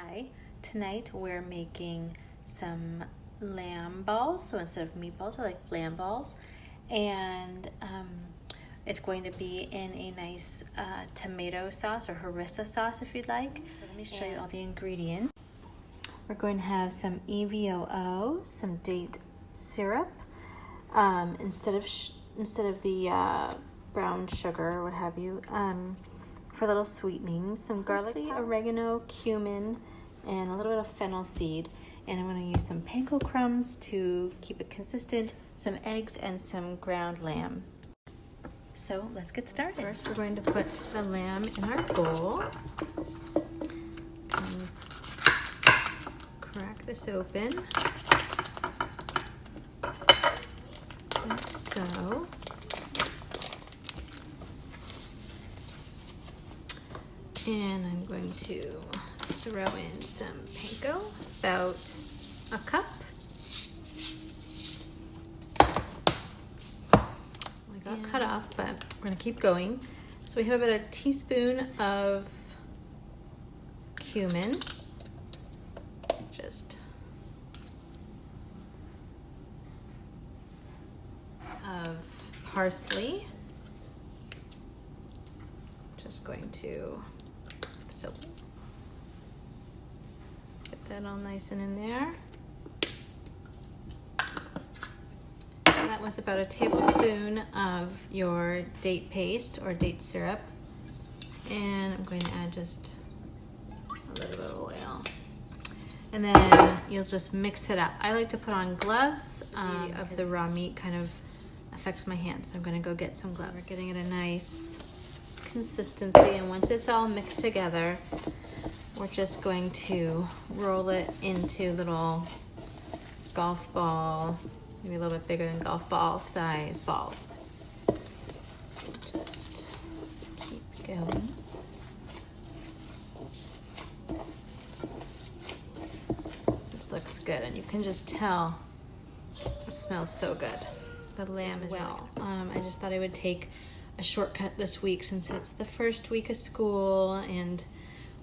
Hi, tonight we're making some lamb balls. So instead of meatballs, I like lamb balls. And it's going to be in a nice tomato sauce or harissa sauce if you'd like. So let me show you all the ingredients. We're going to have some EVOO, some date syrup, instead of the brown sugar or what have you, for a little sweetening, some garlic, oregano, cumin, and a little bit of fennel seed. And I'm going to use some panko crumbs to keep it consistent, some eggs, and some ground lamb. So let's get started. First, we're going to put the lamb in our bowl. Crack this open, like so. And I'm going to throw in some panko, about a cup. We got cut off, but we're gonna keep going. So we have about a teaspoon of cumin, just of parsley. Just going to get that all nice and in there. And that was about a tablespoon of your date paste or date syrup. And I'm going to add just a little bit of oil. And then you'll just mix it up. I like to put on gloves of the raw meat kind of affects my hands. So I'm going to go get some gloves. We're getting it a nice consistency, and once it's all mixed together, we're just going to roll it into little golf ball, maybe a little bit bigger than golf ball size balls. So just keep going. This looks good, and you can just tell it smells so good. The lamb as well. I just thought I would take a shortcut this week since it's the first week of school and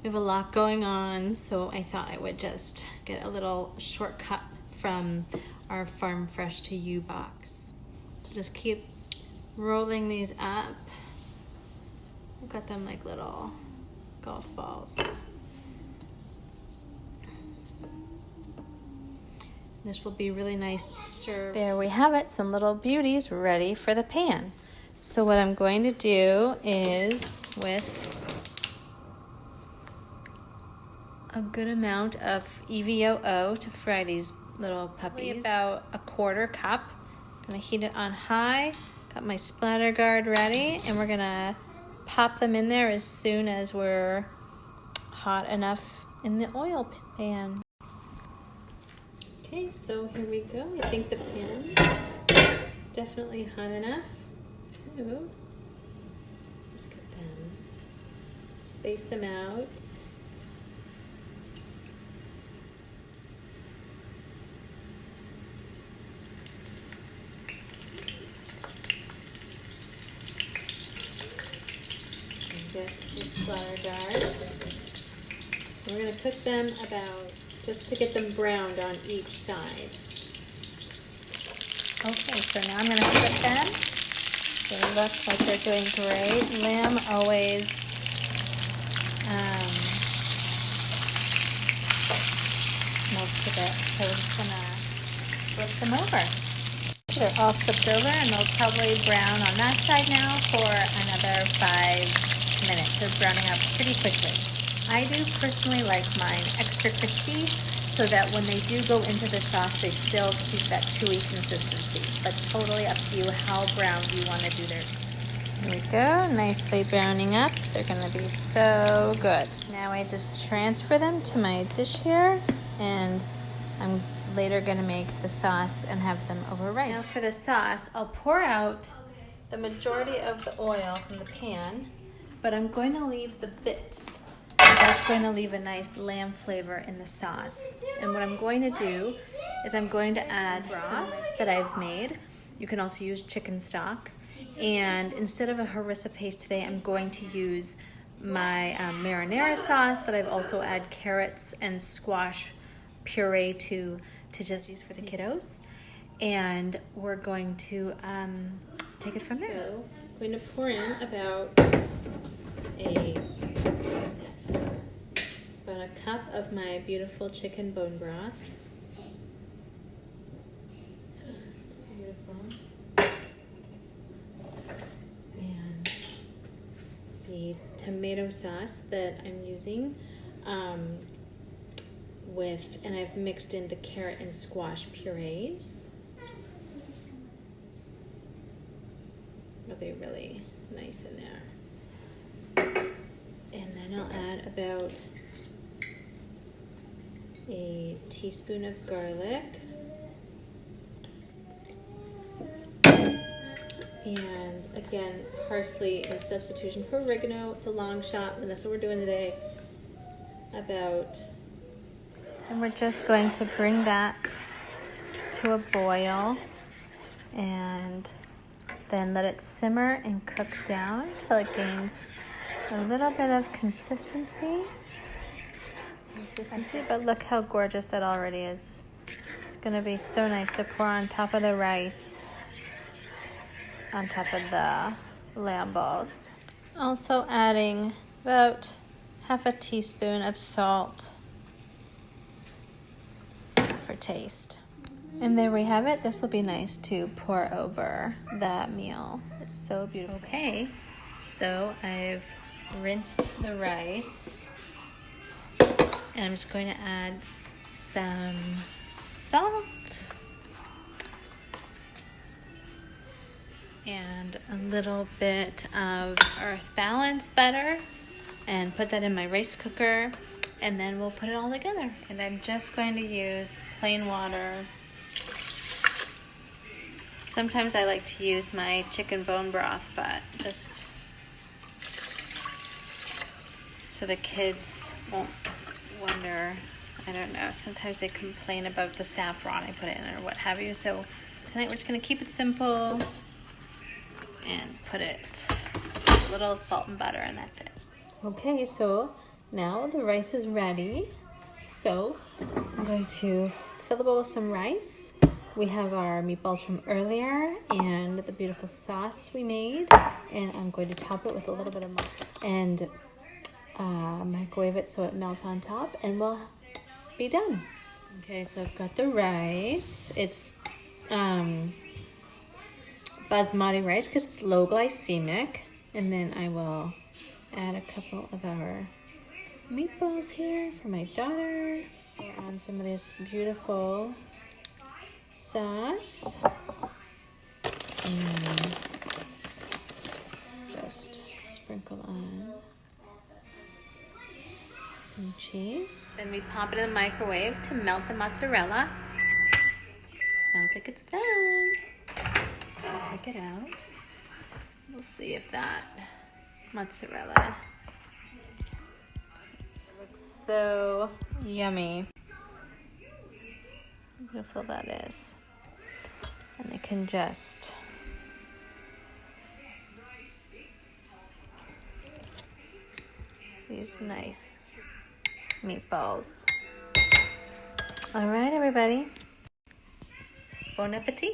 we have a lot going on, so I thought I would just get a little shortcut from our Farm Fresh to You box. So just keep rolling these up. I've got them like little golf balls. This will be really nice served. There we have it, some little beauties ready for the pan. So what I'm going to do is, with a good amount of EVOO to fry these little puppies, about a quarter cup. I'm gonna heat it on high, got my splatter guard ready, and we're gonna pop them in there as soon as we're hot enough in the oil pan. Okay, so here we go. I think the pan definitely hot enough. So, let's get them, space them out. And get your splatter guard. We're going to cook them about, just to get them browned on each side. Okay, so now I'm going to cook them. They look like they're doing great. Lamb always smokes a bit, so we're just gonna flip them over. They're all flipped over, and they'll probably brown on that side now for another 5 minutes. They're browning up pretty quickly. I do personally like mine extra crispy, so that when they do go into the sauce, they still keep that chewy consistency. But totally up to you how brown you want to do their. Here we go, nicely browning up. They're gonna be so good. Now I just transfer them to my dish here, and I'm later gonna make the sauce and have them over rice. Now for the sauce, I'll pour out the majority of the oil from the pan, but I'm going to leave the bits. That's going to leave a nice lamb flavor in the sauce. And what I'm going to do is I'm going to add broth that I've made. You can also use chicken stock. And instead of a harissa paste today, I'm going to use my marinara sauce that I've also add carrots and squash puree to just use for the kiddos. And we're going to take it from there. So I'm going to pour in about a cup of my beautiful chicken bone broth. It's beautiful. And the tomato sauce that I'm using and I've mixed in the carrot and squash purees. It'll be really nice in there. And then I'll add about a teaspoon of garlic. And again, parsley is substitution for oregano. It's a long shot, and that's what we're doing today. And we're just going to bring that to a boil and then let it simmer and cook down till it gains a little bit of consistency. But look how gorgeous that already is. It's gonna be so nice to pour on top of the rice, on top of the lamb balls. Also adding about half a teaspoon of salt for taste. And there we have it. This will be nice to pour over that meal. It's so beautiful. Okay, so I've rinsed the rice. And I'm just going to add some salt and a little bit of Earth Balance butter and put that in my rice cooker, and then we'll put it all together. And I'm just going to use plain water. Sometimes I like to use my chicken bone broth, but just so the kids won't wonder, I don't know, sometimes they complain about the saffron I put in or what have you. So tonight we're just gonna keep it simple and put it a little salt and butter, and that's it. Okay, so now the rice is ready. So I'm going to fill the bowl with some rice. We have our meatballs from earlier and the beautiful sauce we made, and I'm going to top it with a little bit of mozzarella and microwave it so it melts on top, and we'll be done. Okay, so I've got the rice. It's basmati rice because it's low glycemic. And then I will add a couple of our meatballs here for my daughter. Add on some of this beautiful sauce. And just sprinkle on some cheese. Then we pop it in the microwave to melt the mozzarella. Sounds like it's done. I'll take it out. We'll see if that mozzarella looks so yummy. How beautiful that is. And I can just these nice meatballs. All right, everybody. Bon appetit.